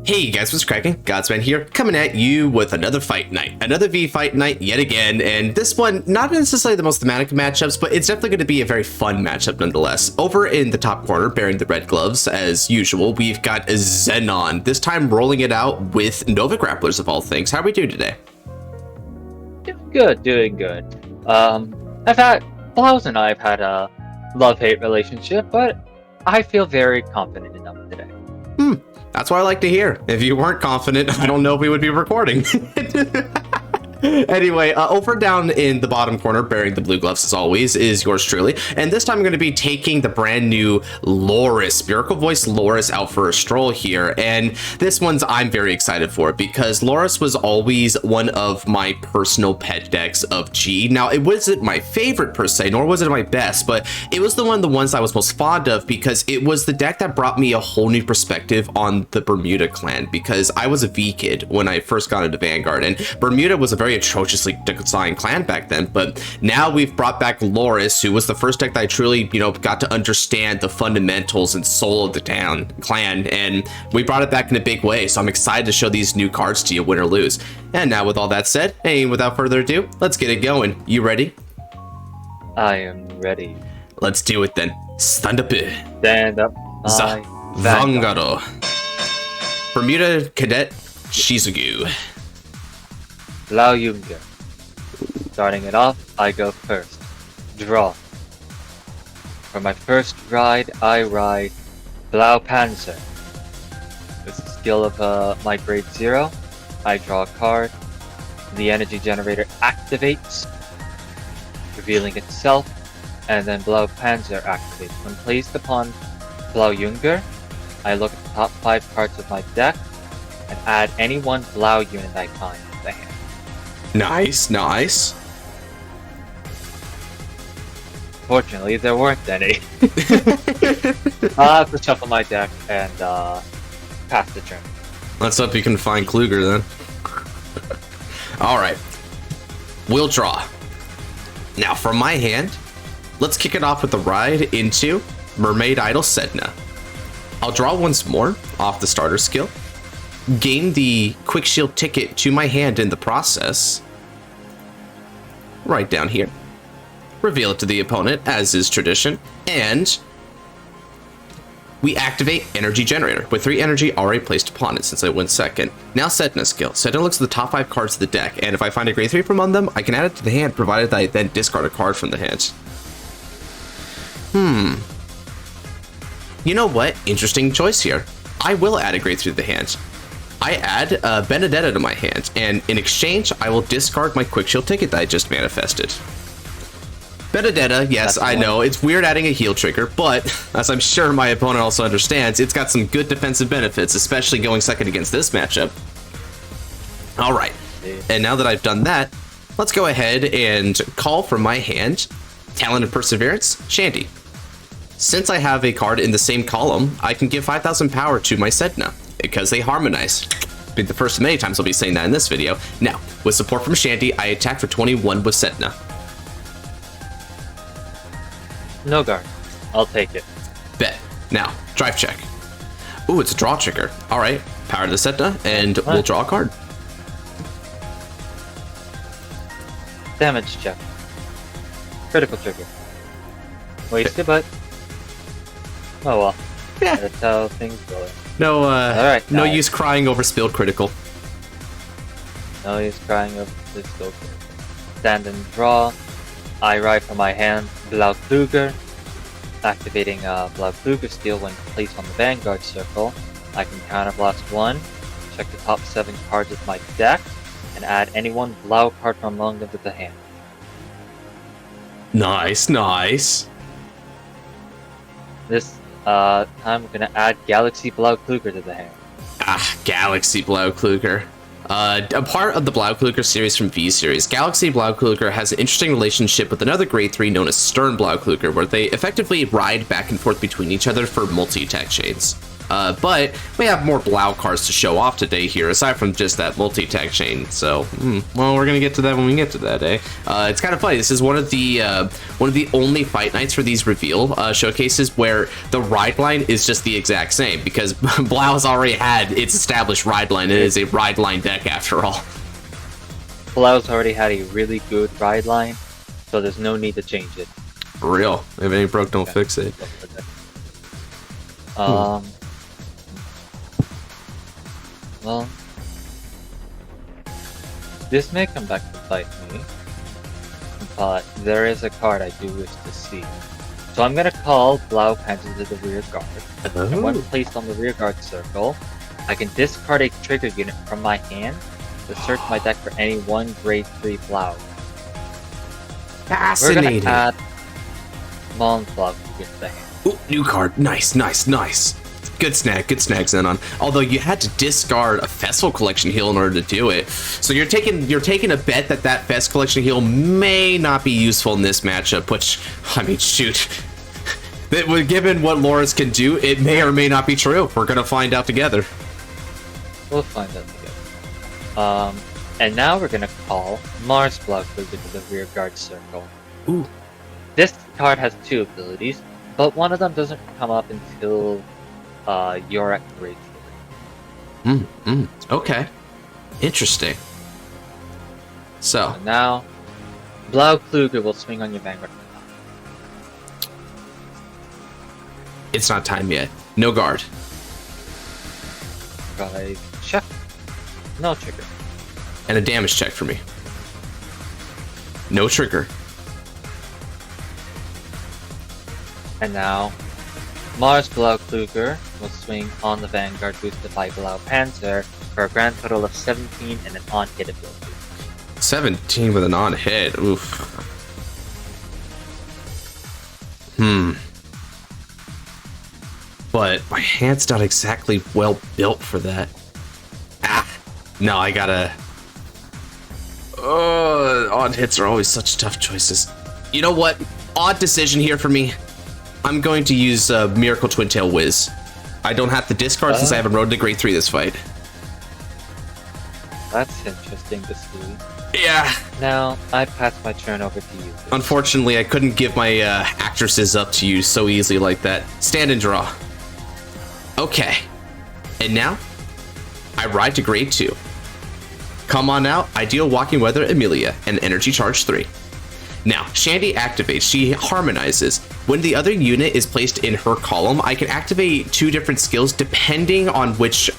Hey guys, what's cracking? Godsman here, coming at you with another fight night. Another V fight night yet again, and this one, not necessarily the most thematic matchups, but it's definitely going to be a very fun matchup nonetheless. Over in the top corner, bearing the red gloves, as usual, we've got a Xenon, this time rolling it out with Nova Grapplers of all things. How are we doing today? Doing good. Blouse and I have had a love-hate relationship, but I feel very confident enough today. That's what I like to hear. If you weren't confident, I don't know if we would be recording. Anyway, over down in the bottom corner, bearing the blue gloves as always, is yours truly. And this time I'm going to be taking the brand new Lauris, Miracle Voice Lauris, out for a stroll here. And this one's I'm very excited for because Lauris was always one of my personal pet decks of G. Now, it wasn't my favorite per se, nor was it my best, but it was the ones I was most fond of because it was the deck that brought me a whole new perspective on the Bermuda clan, because I was a V kid when I first got into Vanguard, and Bermuda was a very atrociously designed clan back then, but now we've brought back Lauris, who was the first deck that I truly, got to understand the fundamentals and soul of the clan, and we brought it back in a big way, so I'm excited to show these new cards to you, win or lose. And now with all that said, hey, without further ado, let's get it going. You ready? I am ready. Let's do it then. Stand up. Stand up. Vanguard. Bermuda Cadet Yugioh. Blaukluger. Starting it off, I go first. Draw. For my first ride, I ride Blaukluger. With the skill of my grade 0, I draw a card. The energy generator activates, revealing itself, and then Blaukluger activates. When placed upon Blaukluger, I look at the top 5 cards of my deck and add any one Blau unit I find to the hand. Nice. Fortunately, there weren't any. I'll have to shuffle my deck and pass the turn. Let's hope you can find Kluger then. Alright. We'll draw. Now, from my hand, let's kick it off with the ride into Mermaid Idol Sedna. I'll draw once more off the starter skill. Gain the quick shield ticket to my hand in the process. Right down here. Reveal it to the opponent, as is tradition. And we activate Energy Generator with 3 energy already placed upon it since I went second. Now Sedna skill. Sedna looks at the top 5 cards of the deck, and if I find a grade 3 from among them, I can add it to the hand, provided that I then discard a card from the hand. You know what? Interesting choice here. I will add a grade 3 to the hand. I add Benedetta to my hand, and in exchange, I will discard my quick shield ticket that I just manifested. Benedetta, yes, I know, it's weird adding a heal trigger, but as I'm sure my opponent also understands, it's got some good defensive benefits, especially going second against this matchup. Alright, and now that I've done that, let's go ahead and call from my hand Talented Perseverance, Shandy. Since I have a card in the same column, I can give 5,000 power to my Sedna, because they harmonize. Be the first of many times I'll be saying that in this video. Now, with support from Shandy, I attack for 21 with Sedna. No guard. I'll take it. Bet. Now, drive check. Ooh, it's a draw trigger. Alright, power to the Sedna, and we'll draw a card. Damage check. Critical trigger. Wasted, but oh well. Yeah. That's how things go. No, Alright, no use crying over spilled critical. No use crying over this go. Stand and draw. I ride from my hand Blaukluger. Activating Blaukluger skill when placed on the Vanguard circle. I can counterblast 1, check the top 7 cards of my deck, and add any one Blau card from among them to the hand. Nice. This time we're gonna add Galaxy Blaukluger to the hand. Galaxy Blaukluger. A part of the Blaukluger series from V-Series, Galaxy Blaukluger has an interesting relationship with another grade 3 known as Stern Blaukluger, where they effectively ride back and forth between each other for multi-attack chains. But we have more Blau cards to show off today here, aside from just that multi-tag chain. So, well, we're gonna get to that when we get to that, eh? It's kind of funny. This is one of the only fight nights for these reveal showcases where the ride line is just the exact same, because Blau has already had its established ride line. It is a ride line deck after all. Blau's already had a really good ride line, so there's no need to change it. For real. If it ain't broke, don't fix it. Well, this may come back to bite me, but there is a card I do wish to see. So I'm gonna call Blau Panzer to the rear guard, and when placed on the rear guard circle, I can discard a trigger unit from my hand to search my deck for any one grade 3 Blau. Fascinating. We're gonna add Mond Blaukluger to the hand. Ooh, new card. Nice, nice, nice. Good snag, Xenon. Although you had to discard a Festival Collection heal in order to do it. So you're taking a bet that Fest Collection heal may not be useful in this matchup, which, I mean, shoot. Given what Lauris can do, it may or may not be true. We're gonna find out together. We'll find out together. And now we're gonna call Mars Blaukluger to the rear guard circle. Ooh. This card has 2 abilities, but one of them doesn't come up until you're at grade 3. Okay. Interesting. So now, Blaukluger will swing on your Vanguard. it's not time yet. No guard. Right. Check. No trigger. And a damage check for me. No trigger. And now, Mars Blaukluger will swing on the Vanguard boosted by Blau Panzer for a grand total of 17 and an on-hit ability. 17 with an on-hit. Oof. But my hand's not exactly well built for that. No, I gotta... odd hits are always such tough choices. You know what? Odd decision here for me. I'm going to use Miracle Twin Tail Whiz. I don't have to discard since I haven't rode to grade 3 this fight. That's interesting to see. Yeah. Now, I pass my turn over to you. Unfortunately, I couldn't give my actresses up to you so easily like that. Stand and draw. Okay. And now, I ride to grade 2. Come on out, Ideal Walking Weather Amelia, and Energy Charge 3. Now, Shandy activates. She harmonizes. When the other unit is placed in her column, I can activate 2 different skills depending on which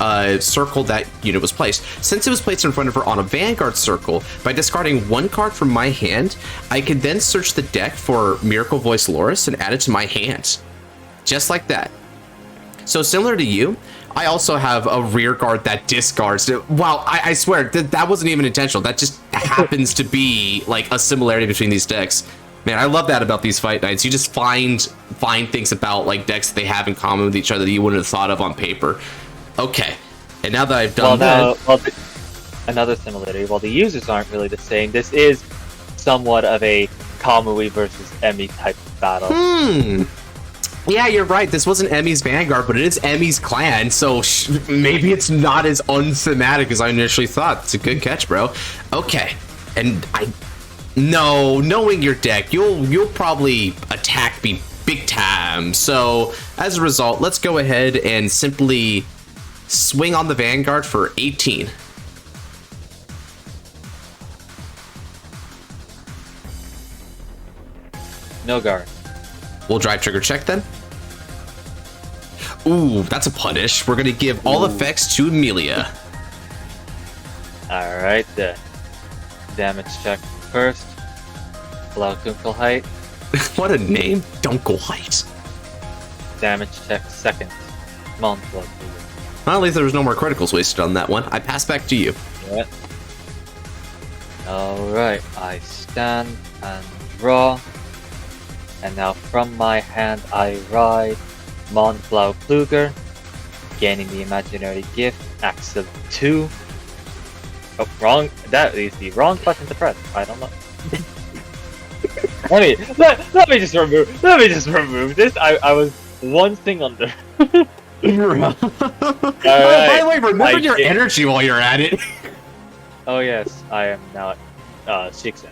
circle that unit was placed. Since it was placed in front of her on a Vanguard circle, by discarding 1 card from my hand, I can then search the deck for Miracle Voice Lauris and add it to my hand. Just like that. So similar to you, I also have a rear guard that discards. Wow, I swear, that wasn't even intentional. That just happens to be like a similarity between these decks. Man, I love that about these fight nights. You just find things about like decks that they have in common with each other that you wouldn't have thought of on paper. Okay, and now that I've done another similarity. While the users aren't really the same, this is somewhat of a Kamui versus Emi type of battle. Yeah, you're right. This wasn't Emmy's Vanguard, but it is Emmy's clan, so maybe it's not as unthematic as I initially thought. It's a good catch, bro. Okay, and knowing your deck, you'll probably attack me big time. So as a result, let's go ahead and simply swing on the Vanguard for 18. No guard. We'll drive trigger check then. Ooh, that's a punish. We're gonna give all effects to Amelia. Alright then. Damage check first. Blaukluger. What a name, Dunkelheit. Damage check second. Mond Blaukluger. Well, at least there was no more criticals wasted on that one. I pass back to you. Yeah. Alright, I stand and draw. And now from my hand I ride Mond Blaukluger, gaining the imaginary gift, Axel 2. Oh, wrong. That is the wrong button to press. I don't know. let me just remove this. I was one thing under. Oh, by the way, remember your energy while you're at it. Oh yes, I am now at 6.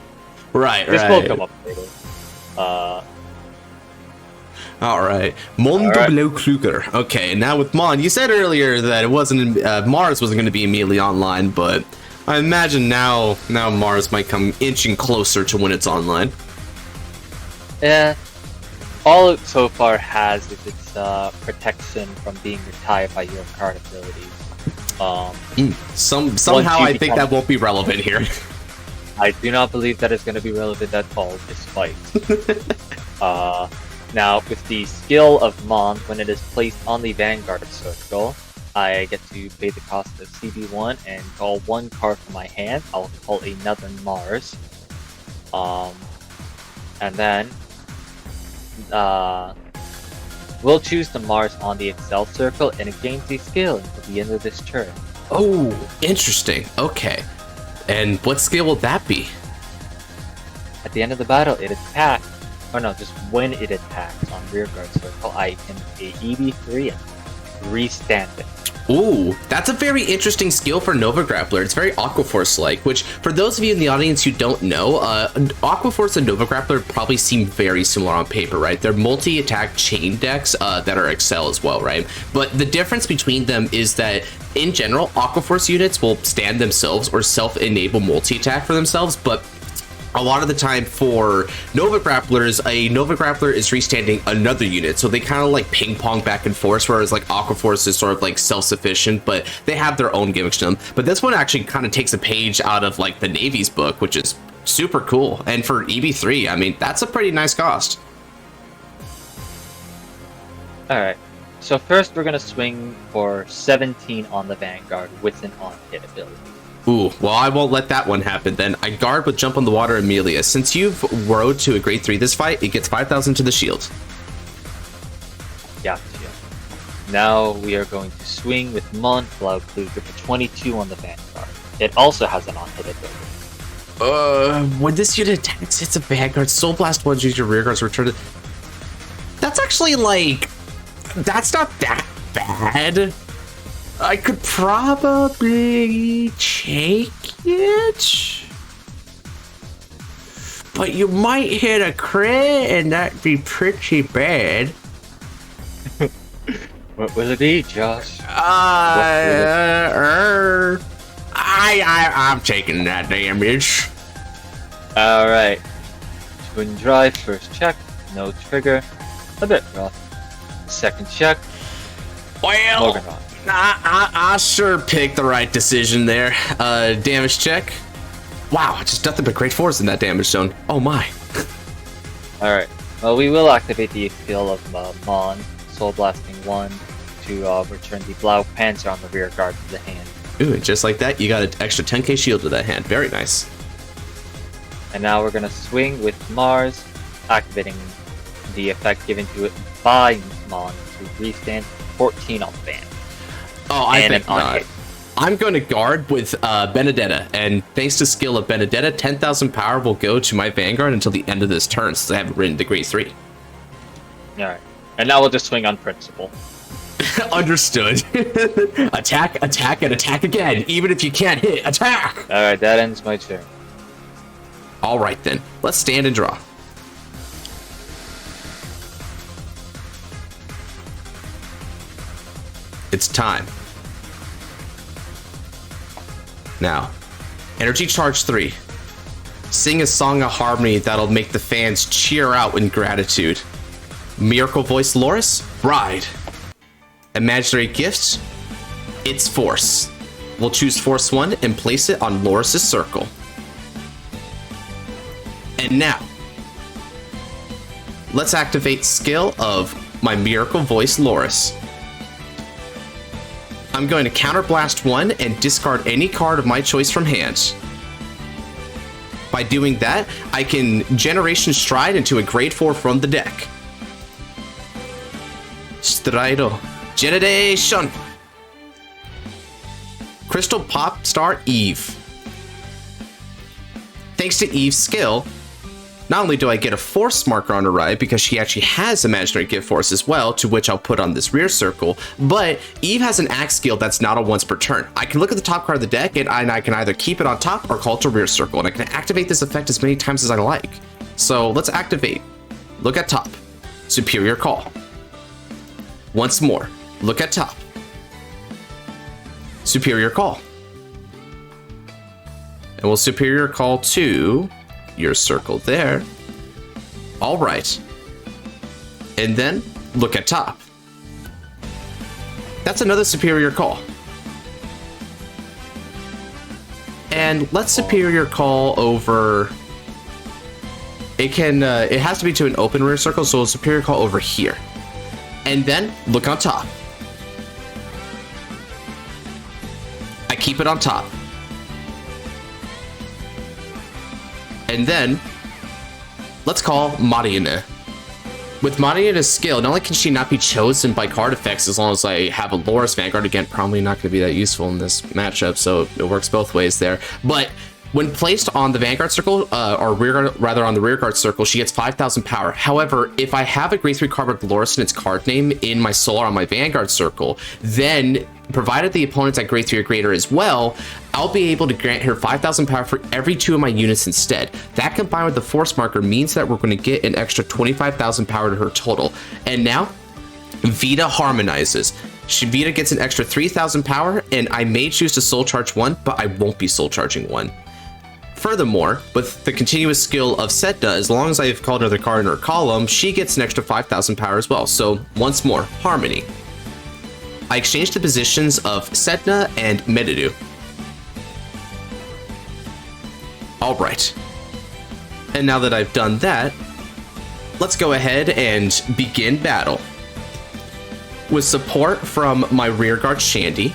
Right, This right. will come up later. All right, Mond Blaukluger. Okay, now with Mond, you said earlier that it wasn't Mars wasn't going to be immediately online, but I imagine now Mars might come inching closer to when it's online. Yeah. All it so far has is its protection from being retired by your card abilities. Somehow I think that won't be relevant here. I do not believe that is going to be relevant at all, despite. Now, with the skill of Mond, when it is placed on the Vanguard circle, I get to pay the cost of CB1 and call one card from my hand. I'll call another Mars. And then we'll choose the Mars on the Excel circle, and it gains a skill until the end of this turn. Oh, interesting. Okay. And what skill will that be? At the end of the battle, it attacks. Oh no, just when it attacks on rearguard circle, I can pay EB3 and restand it. Ooh, that's a very interesting skill for Nova Grappler. It's very Aquaforce-like, which, for those of you in the audience who don't know, Aquaforce and Nova Grappler probably seem very similar on paper, right? They're multi-attack chain decks that are Excel as well, right? But the difference between them is that, in general, Aquaforce units will stand themselves or self-enable multi-attack for themselves, but a lot of the time for Nova Grapplers, a Nova Grappler is restanding another unit, so they kind of like ping pong back and forth, whereas like Aquaforce is sort of like self-sufficient, but they have their own gimmicks to them. But this one actually kind of takes a page out of like the Navy's book, which is super cool. And for EB3, I mean, that's a pretty nice cost. Alright, so first we're going to swing for 17 on the Vanguard with an on-hit ability. Ooh, well, I won't let that one happen then. I guard with Jump on the Water Amelia. Since you've rode to a grade 3 this fight, it gets 5,000 to the shield. Gotcha. Now we are going to swing with Mond Blaukluger for 22 on the Vanguard. It also has an on-hit ability. When this unit attacks, hits a Vanguard, Soul Blast 1, use your rear guards, return it. That's actually like... That's not that bad. I could probably take it, but you might hit a crit and that'd be pretty bad. What will it be, Josh? I'm taking that damage. Alright. Twin Drive, first check, no trigger, a bit rough. Second check, Well, Morganrot. I sure picked the right decision there. Damage check. Wow, just nothing but great force in that damage zone. Oh my. Alright, well we will activate the skill of Mond, Soul Blasting 1, to return the Blaukluger on the rear guard to the hand. Ooh, and just like that, you got an extra 10k shield to that hand. Very nice. And now we're gonna swing with Mars, activating the effect given to it by Mond to restand 14 on the band. Oh, I think not. I'm going to guard with Benedetta, and thanks to skill of Benedetta, 10,000 power will go to my Vanguard until the end of this turn, since I haven't ridden to grade 3. Alright, and now we'll just swing on principle. Understood. Attack, attack, and attack again, even if you can't hit. Attack! Alright, that ends my turn. Alright then, let's stand and draw. It's time. Now, Energy Charge 3. Sing a song of harmony that'll make the fans cheer out in gratitude. Miracle Voice Lauris, Bride. Imaginary Gifts, It's Force. We'll choose Force 1 and place it on Lauris' circle. And now, let's activate skill of my Miracle Voice Lauris. I'm going to counterblast 1 and discard any card of my choice from hand. By doing that, I can Generation Stride into a grade 4 from the deck. Strido. Generation! Crystal Pop Star Eve. Thanks to Eve's skill, not only do I get a force marker on her ride because she actually has imaginary gift force as well, to which I'll put on this rear circle, but Eve has an axe skill that's not a once per turn. I can look at the top card of the deck and I can either keep it on top or call it to rear circle, and I can activate this effect as many times as I like. So let's activate. Look at top. Superior Call. Once more. Look at top. Superior Call. And we'll Superior Call to your circle there. All right. And then look at top. That's another Superior Call. And let's Superior Call over... It has to be to an open rear circle, so we'll Superior Call over here. And then look on top. I keep it on top. And then let's call Mariana. With Mariana's skill, not only can she not be chosen by card effects as long as I have a Lauris Vanguard, again, probably not going to be that useful in this matchup, so it works both ways there. But when placed on the Vanguard circle, or rather on the rear guard circle, she gets 5,000 power. However, if I have a grade 3 card with Lauris in its card name in my Solar on my Vanguard circle, then, provided the opponent's at grade 3 or greater as well, I'll be able to grant her 5,000 power for every 2 of my units instead. That combined with the force marker means that we're going to get an extra 25,000 power to her total. And now, Vita harmonizes. Vita gets an extra 3,000 power, and I may choose to soul charge 1, but I won't be soul charging 1. Furthermore, with the continuous skill of Sedna, as long as I've called another card in her column, she gets an extra 5,000 power as well. So once more, Harmony. I exchanged the positions of Sedna and Medidu. Alright. And now that I've done that, let's go ahead and begin battle. With support from my rearguard Shandy,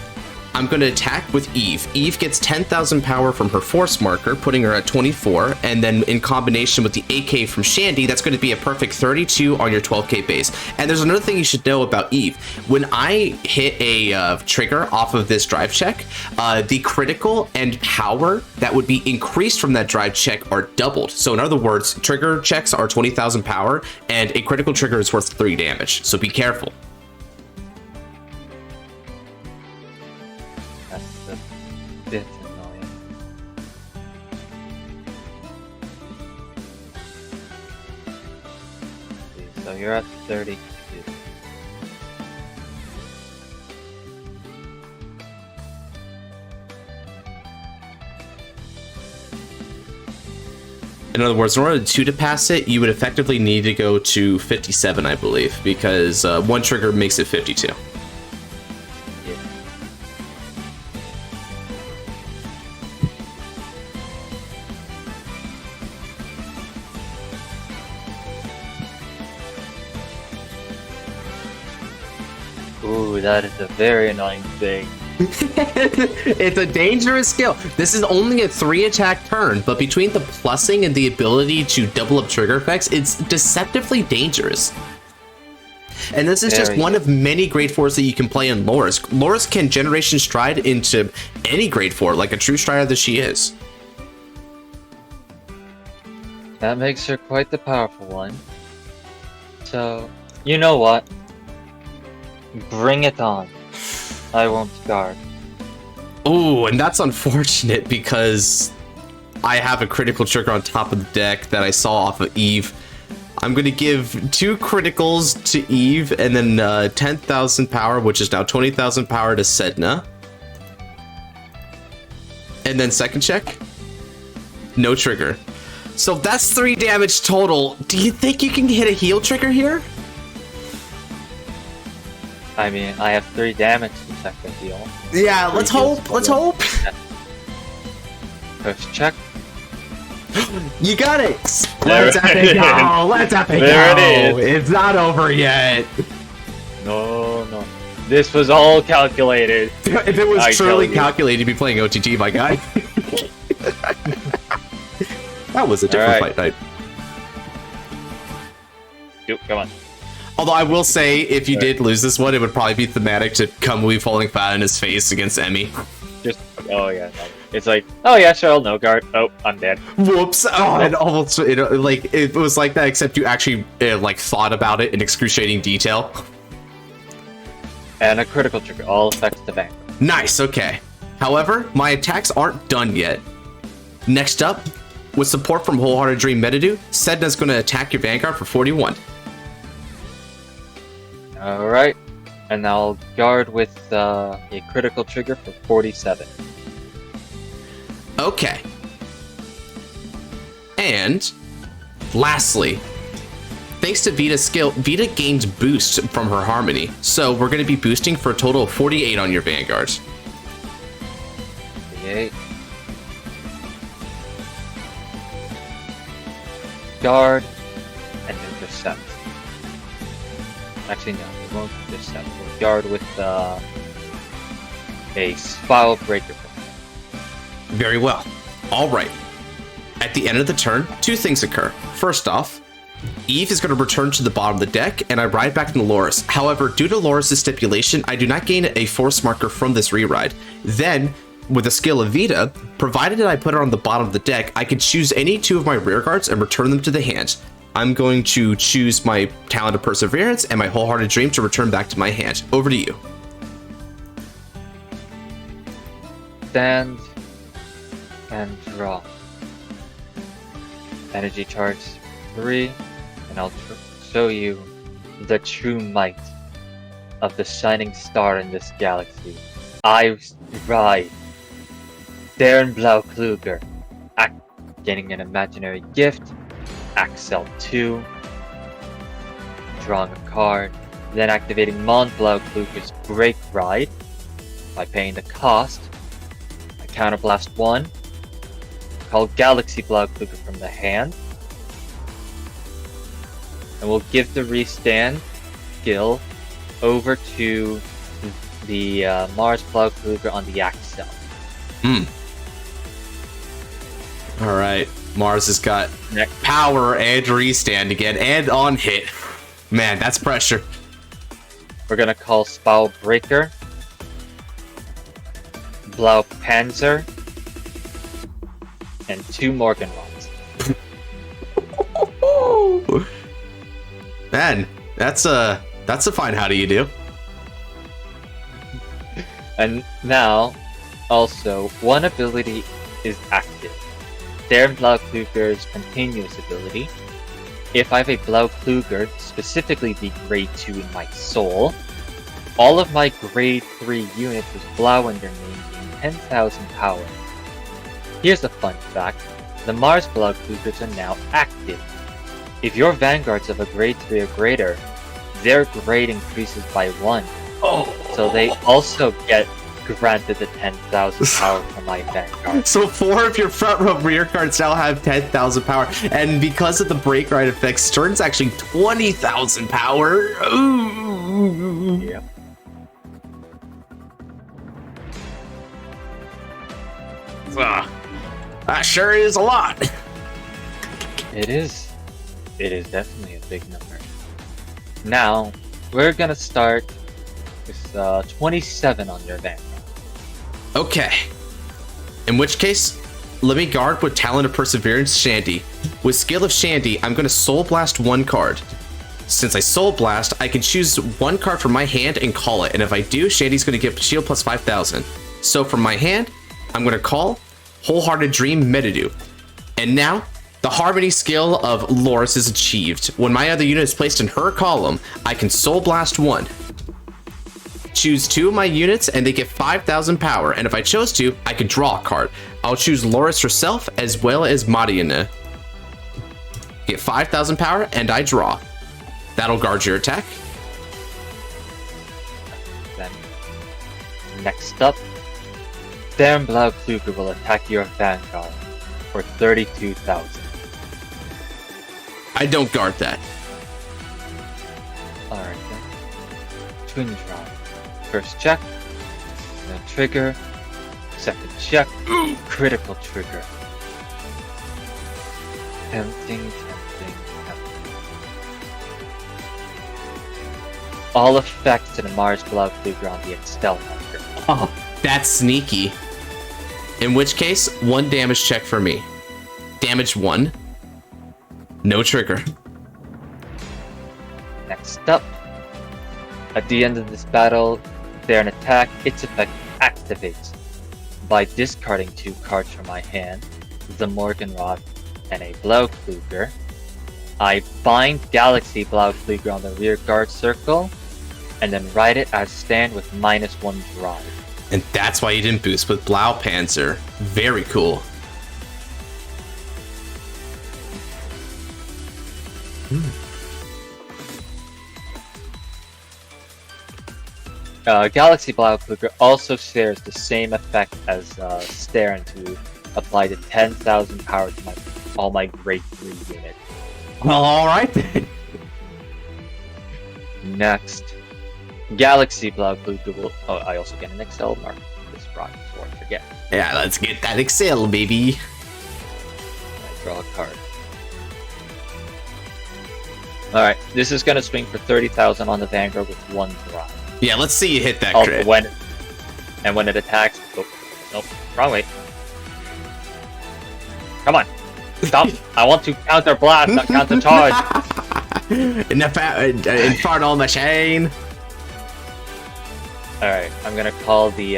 I'm going to attack with Eve. Eve gets 10,000 power from her force marker, putting her at 24, and then in combination with the 8k from Shandy, that's going to be a perfect 32 on your 12k base. And there's another thing you should know about Eve. When I hit a trigger off of this drive check, the critical and power that would be increased from that drive check are doubled. So in other words, trigger checks are 20,000 power, and a critical trigger is worth 3 damage. So be careful. Bit annoying. So you're at 32. In other words, in order to pass it, you would effectively need to go to 57, I believe, because one trigger makes it 52. Ooh, that is a very annoying thing. It's a dangerous skill. This is only a 3 attack turn, but between the plussing and the ability to double up trigger effects, it's deceptively dangerous. And this is just one of many grade 4s that you can play in Lauris. Lauris can Generation Stride into any grade 4, like a true strider that she is. That makes her quite the powerful one. So, you know what? Bring it on. I won't guard. Oh, and that's unfortunate because I have a critical trigger on top of the deck that I saw off of Eve. I'm going to give 2 criticals to Eve and then 10,000 power, which is now 20,000 power to Sedna. And then second check. No trigger. So that's 3 damage total. Do you think you can hit a heal trigger here? I mean, I have 3 damage to second heal. Yeah, let's hope. Let's hope. First check. You got it. Let's epic go. Let's epic go. There it is. It's not over yet. No, no. This was all calculated. If it was truly calculated, you'd be playing OTG, my guy. That was a different fight night. Come on. Although I will say, if you did lose this one, it would probably be thematic to Kamui falling flat in his face against Emmy. Just, oh yeah. It's like, oh yeah, sure, I'll no guard. Oh, I'm dead. Whoops! Oh, it almost it was like that, except you actually like thought about it in excruciating detail. And a critical trigger. All affects the Vanguard. Nice. Okay. However, my attacks aren't done yet. Next up, with support from Wholehearted Dream Metadu, Sedna's going to attack your Vanguard for 41. All right, and I'll guard with a critical trigger for 47. Okay. And lastly, thanks to Vita's skill, Vita gains boost from her Harmony. So we're going to be boosting for a total of 48 on your Vanguards. 48. Guard and intercept. Actually, no, we won't intercept. We'll guard with a Spiral Breaker. Very well. All right. At the end of the turn, two things occur. First off, Eve is going to return to the bottom of the deck, and I ride back into Lauris. However, due to Lauris' stipulation, I do not gain a force marker from this re-ride. Then, with the skill of Vita, provided that I put it on the bottom of the deck, I can choose any two of my rear guards and return them to the hand. I'm going to choose my Talent of Perseverance and my Wholehearted Dream to return back to my hand. Over to you. Stand and draw. Energy charge 3, and I'll show you the true might of the shining star in this galaxy. I ride Darren Blaukluger, getting an imaginary gift, Axel 2, drawing a card, then activating Mond Blaukluger's Break Ride by paying the cost. I counterblast 1, call Galaxy Blaukluger from the hand, and we'll give the restand skill over to the Mars Blaukluger on the Axel. Alright, Mars has got power and restand again, and on hit. Man, that's pressure. We're gonna call Spiral Breaker, Blaupanzer, and 2 Morganrods. Man, that's a fine how do you do. And now, also, one ability is active. Darren Blaukluger's continuous ability. If I have a Blaukluger, specifically the grade 2 in my soul, all of my grade 3 units with Blau in their name gain 10,000 power. Here's a fun fact, the Mars Blauklugers are now active. If your Vanguards of a grade 3 or greater, their grade increases by 1. So they also get granted the 10,000 power from my Vanguard. So 4 of your front row rear cards now have 10,000 power, and because of the break ride effect, Stern's actually 20,000 power. Ooh. Yep. That sure is a lot. It is. It is definitely a big number. Now, we're gonna start with 27 on your Vanguard. Okay. In which case, let me guard with Talent of Perseverance Shandy. With Skill of Shandy, I'm going to Soul Blast 1 card. Since I Soul Blast, I can choose 1 card from my hand and call it. And if I do, Shandy's going to give shield plus 5,000. So from my hand, I'm going to call Wholehearted Dream Metadu. And now, the Harmony skill of Lauris is achieved. When my other unit is placed in her column, I can Soul Blast 1. Choose 2 of my units and they get 5,000 power, and if I chose to, I could draw a card. I'll choose Lauris herself as well as Mariana. Get 5,000 power and I draw. That'll guard your attack. Then, next up, Darren Blaukluger will attack your Vanguard for 32,000. I don't guard that. Alright then. Twin Drive. First check, then trigger, second check, critical trigger. Tempting. All effects to the Mars Blaukluger on the Excel marker. Oh, that's sneaky. In which case, 1 damage check for me. Damage 1. No trigger. Next up, at the end of this battle, during an attack, its effect activates by discarding 2 cards from my hand, the Morgenrod and a Blaukluger. I bind Galaxy Blaukluger on the rear guard circle, and then ride it as stand with -1 drive. And that's why you didn't boost with Blaupanzer. Very cool. Galaxy Blaukluger also shares the same effect as Staren to apply the 10,000 power to all my Grade 3 units. Well, alright then. Next, Galaxy Blaukluger will... Oh, I also get an Excel mark for this rock before I forget. Yeah, let's get that Excel, baby. I draw a card. Alright, this is gonna swing for 30,000 on the Vanguard with 1 drive. Yeah, let's see you hit that Oh, crit. when it attacks... Oh, nope, wrong way. Come on. Stop. I want to counter blast, not counter charge. Infernal machine. Alright, I'm gonna call the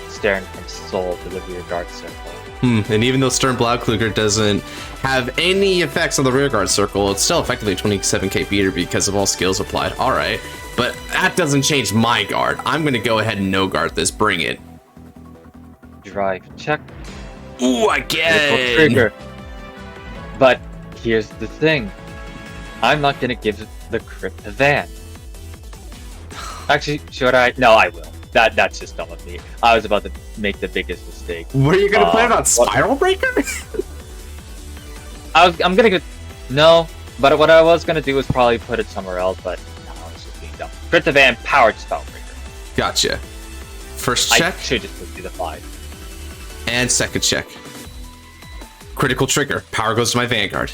Stern from Soul to the rear guard circle. And even though Stern Blaukluger doesn't have any effects on the rear guard circle, it's still effectively 27k beater because of all skills applied. Alright, but that doesn't change my guard. I'm gonna go ahead and no guard this. Bring it. Drive check. Ooh, again! Trigger. But here's the thing. I'm not gonna give the crit to Van. Actually, should I? No, I will. That's just dumb of me. I was about to make the biggest mistake. What are you gonna play about Spiral Breaker? I'm gonna get... No, but what I was gonna do was probably put it somewhere else, but no, I was just being dumb. Crit to Van, powered Spell Breaker. Gotcha. First check. I should just put the 5. And second check. Critical trigger. Power goes to my Vanguard.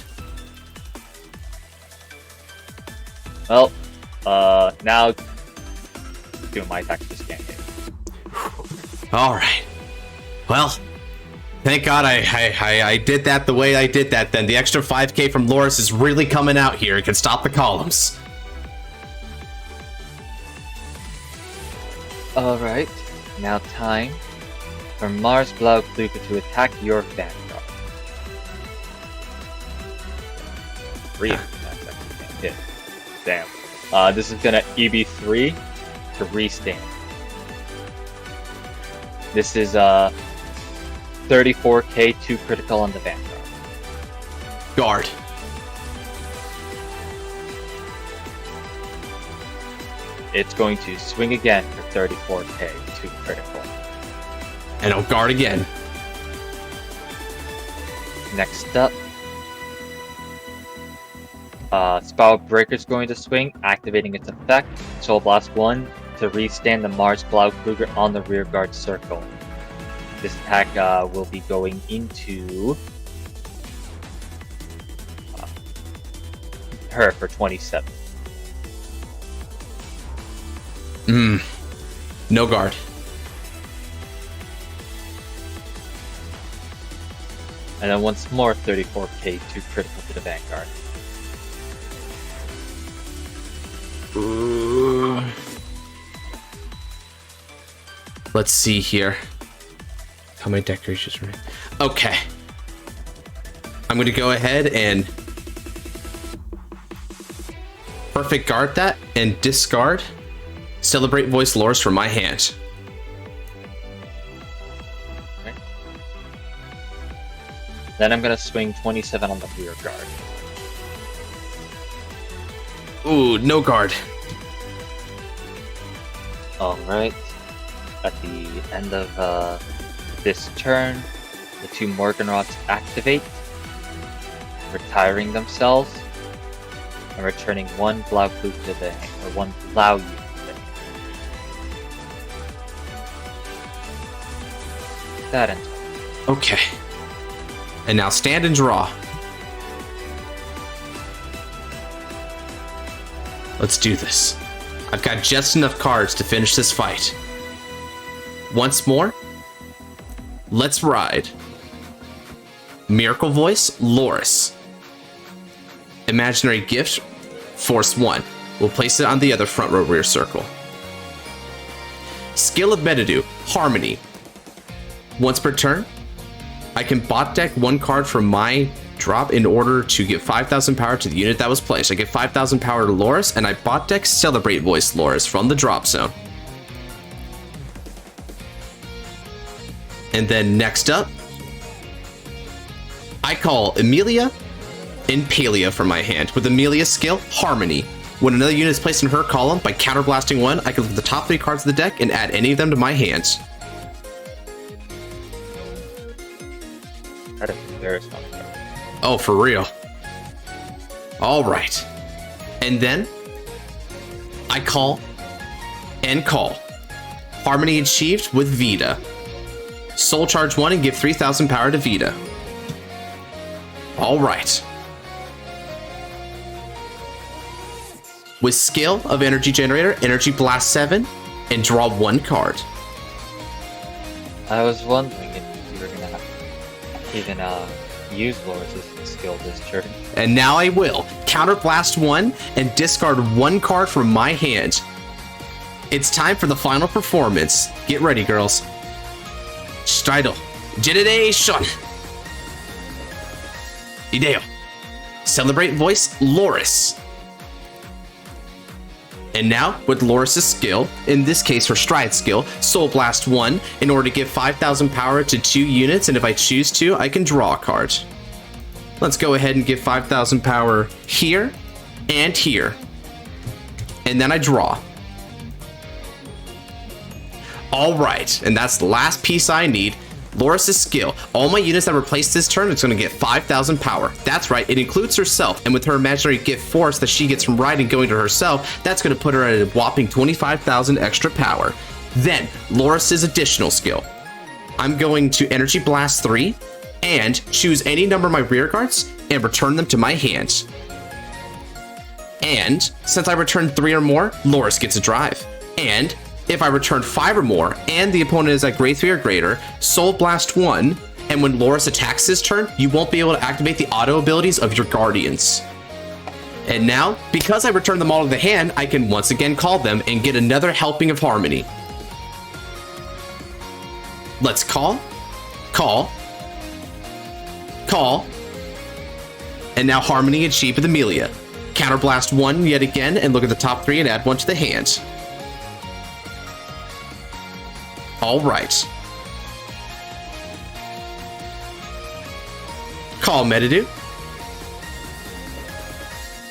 Well, now doing my attack just can't hit. Alright. Well, thank God I did that the way I did that then. The extra 5k from Lauris is really coming out here. It can stop the columns. Alright, now time for Mars Blaukluger to attack your Vanguard. 3 attacks actually can't hit. Damn. This is gonna EB3 to restand. This is 34k 2 critical on the Vanguard. Guard. It's going to swing again for 34k 2 critical. And I'll guard again. Next up, Spiral Breaker's going to swing, activating its effect, Soul Blast 1, to restand the Mars Blaukluger on the rear guard circle. This attack will be going into her for 27. No guard. And then once more, 34k 2 critical to the Vanguard. Let's see here. How many decorations right? Okay. I'm going to go ahead and perfect guard that and discard Celebrate Voice Lauris from my hand. Okay. Then I'm going to swing 27 on the rear guard. Ooh, no guard. Alright. At the end of this turn, the 2 Morgenrods activate, retiring themselves, and returning 1 Blaukluger to the hand, or 1 Blau unit to the hand. That ends. Okay. And now stand and draw. Let's do this. I've got just enough cards to finish this fight. Once more, let's ride. Miracle Voice, Lauris. Imaginary Gift, Force 1. We'll place it on the other front row rear circle. Skill of Metadu, Harmony. Once per turn, I can bot deck one card from my drop in order to give 5,000 power to the unit that was placed. I give 5,000 power to Lauris, and I bot deck Celebrate Voice Lauris from the drop zone. And then next up, I call Emilia and Palia from my hand. With Emilia's skill, Harmony. When another unit is placed in her column, by counterblasting one, I can look at the top 3 cards of the deck and add any of them to my hands. That is very strong. Oh, for real. Alright. And then, I call and call. Harmony achieved with Vita. Soul Charge 1 and give 3,000 power to Vita. Alright. With skill of Energy Generator, Energy Blast 7, and draw 1 card. I was wondering if you were gonna even use Lauris' skill this turn. And now I will. Counterblast 1 and discard 1 card from my hand. It's time for the final performance. Get ready, girls. Stridle. Generation. Ideo. Celebrate Voice, Lauris. And now, with Lauris' skill, in this case her Stride skill, Soul Blast 1, in order to give 5,000 power to 2 units, and if I choose to, I can draw a card. Let's go ahead and give 5,000 power here and here. And then I draw. Alright, and that's the last piece I need. Lauris' skill. All my units that were placed this turn, it's going to get 5,000 power. That's right, it includes herself, and with her imaginary gift Force that she gets from riding going to herself, that's going to put her at a whopping 25,000 extra power. Then, Lauris' additional skill. I'm going to Energy Blast 3, and choose any number of my rear guards, and return them to my hand. And, since I returned 3 or more, Lauris gets a drive. And, if I return 5 or more, and the opponent is at grade 3 or greater, Soul Blast 1, and when Lauris attacks this turn, you won't be able to activate the auto abilities of your Guardians. And now, because I returned them all to the hand, I can once again call them and get another helping of Harmony. Let's call, call, call, and now Harmony achieved with Emilia. Counterblast 1 yet again, and look at the top 3 and add 1 to the hand. Alright. Call Metadu.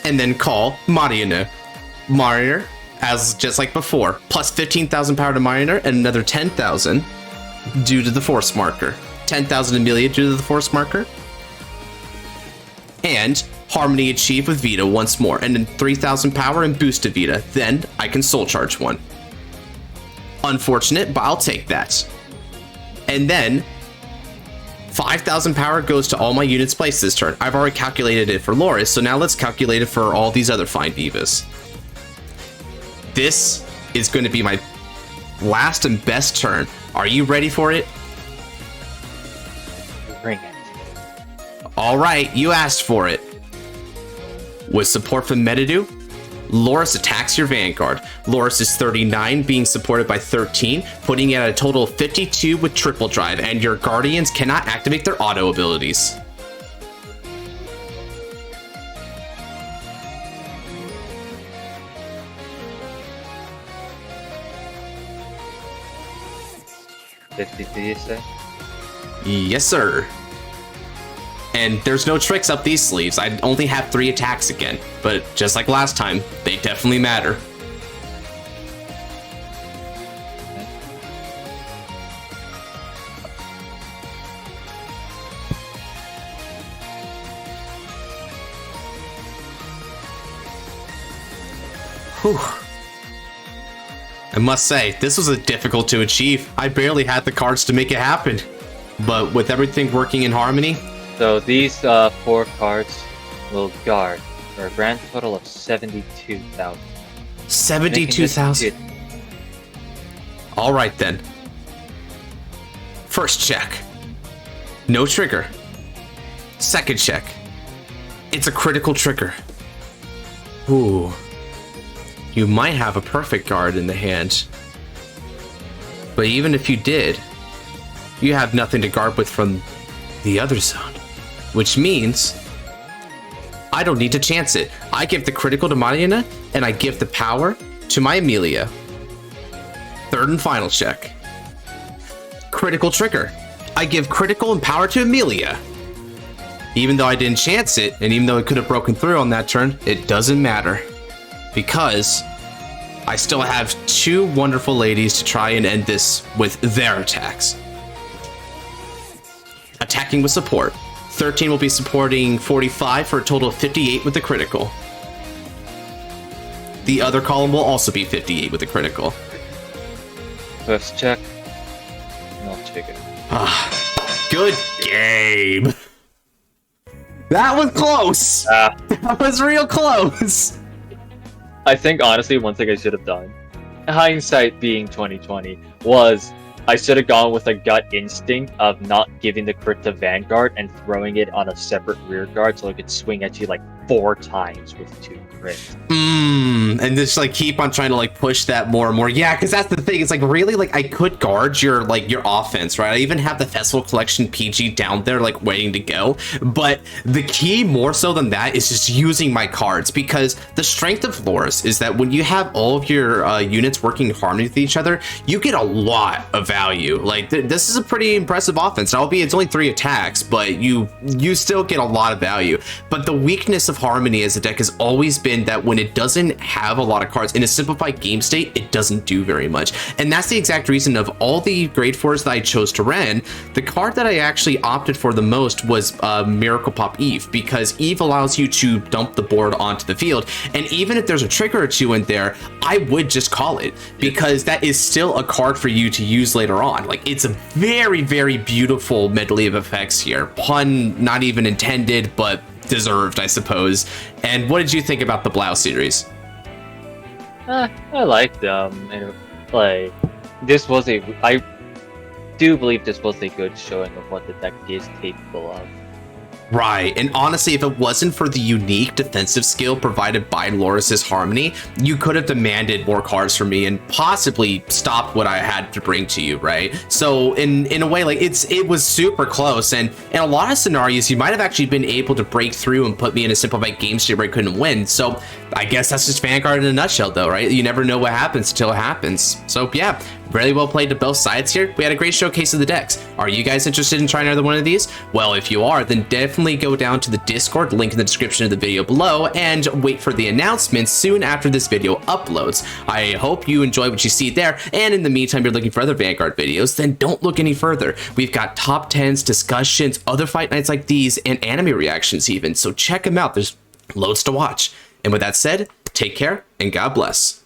And then call Mariner. Mariner, as just like before, plus 15,000 power to Mariner and another 10,000 due to the Force marker. 10,000 Emilia due to the Force marker. And Harmony achieved with Vita once more, and then 3,000 power and boost to Vita. Then I can Soul Charge 1. Unfortunate, but I'll take that. And then 5,000 power goes to all my units placed this turn. I've already calculated it for Lauris, so now let's calculate it for all these other fine divas. This is going to be my last and best turn. Are you ready for it? Bring it. Alright, you asked for it. With support from Metadu, Lauris attacks your Vanguard. Lauris is 39, being supported by 13, putting it at a total of 52 with triple drive, and your Guardians cannot activate their auto abilities. Did you say? Yes, sir. And there's no tricks up these sleeves. I only have 3 attacks again, but just like last time, they definitely matter. Whew. I must say, this was difficult to achieve. I barely had the cards to make it happen. But with everything working in harmony... So these 4 cards will guard for a grand total of 72,000. 72,000? Alright then. First check. No trigger. Second check. It's a critical trigger. Ooh. You might have a perfect guard in the hand. But even if you did, you have nothing to guard with from the other zone. Which means I don't need to chance it. I give the critical to Mariana, and I give the power to my Amelia. Third and final check. Critical trigger. I give critical and power to Amelia. Even though I didn't chance it, and even though it could have broken through on that turn, it doesn't matter. Because I still have two wonderful ladies to try and end this with their attacks. Attacking with support. 13 will be supporting 45 for a total of 58 with the critical. The other column will also be 58 with the critical. First check. No trigger. Good game. That was close. That was real close. I think honestly, one thing I should have done, hindsight being 2020, was I should have gone with a gut instinct of not giving the crit to Vanguard and throwing it on a separate rear guard so it could swing at you like 4 times with 2 crits. And just like keep on trying to like push that more and more. Yeah, because that's the thing. It's like really like I could guard your offense, right? I even have the Festival Collection PG down there like waiting to go. But the key more so than that is just using my cards, because the strength of Lauris is that when you have all of your units working in harmony with each other, you get a lot of value. Like this is a pretty impressive offense. Albeit it's only 3 attacks, but you still get a lot of value. But the weakness of Harmony as a deck has always been that when it doesn't have a lot of cards in a simplified game state, it doesn't do very much. And that's the exact reason of all the grade 4s that I chose to run, the card that I actually opted for the most was Miracle Pop Eve, because Eve allows you to dump the board onto the field, and even if there's a trigger or 2 in there, I would just call it, because that is still a card for you to use later on. Like, it's a very, very beautiful medley of effects here. Pun not even intended, but deserved, I suppose. And what did you think about the Blau series? I liked them. And like, I do believe this was a good showing of what the deck is capable of. Right, and honestly, if it wasn't for the unique defensive skill provided by Lauris's Harmony, you could have demanded more cards from me and possibly stopped what I had to bring to you, right? So in a way, like it was super close, and in a lot of scenarios, you might have actually been able to break through and put me in a simplified game state where I couldn't win. So I guess that's just Vanguard in a nutshell, though, right? You never know what happens until it happens. So yeah, really well played to both sides here. We had a great showcase of the decks. Are you guys interested in trying another one of these? Well, if you are, then definitely go down to the Discord, link in the description of the video below, and wait for the announcements soon after this video uploads. I hope you enjoy what you see there, and in the meantime, you're looking for other Vanguard videos, then don't look any further. We've got top 10s, discussions, other fight nights like these, and anime reactions even, so check them out. There's loads to watch. And with that said, take care and God bless.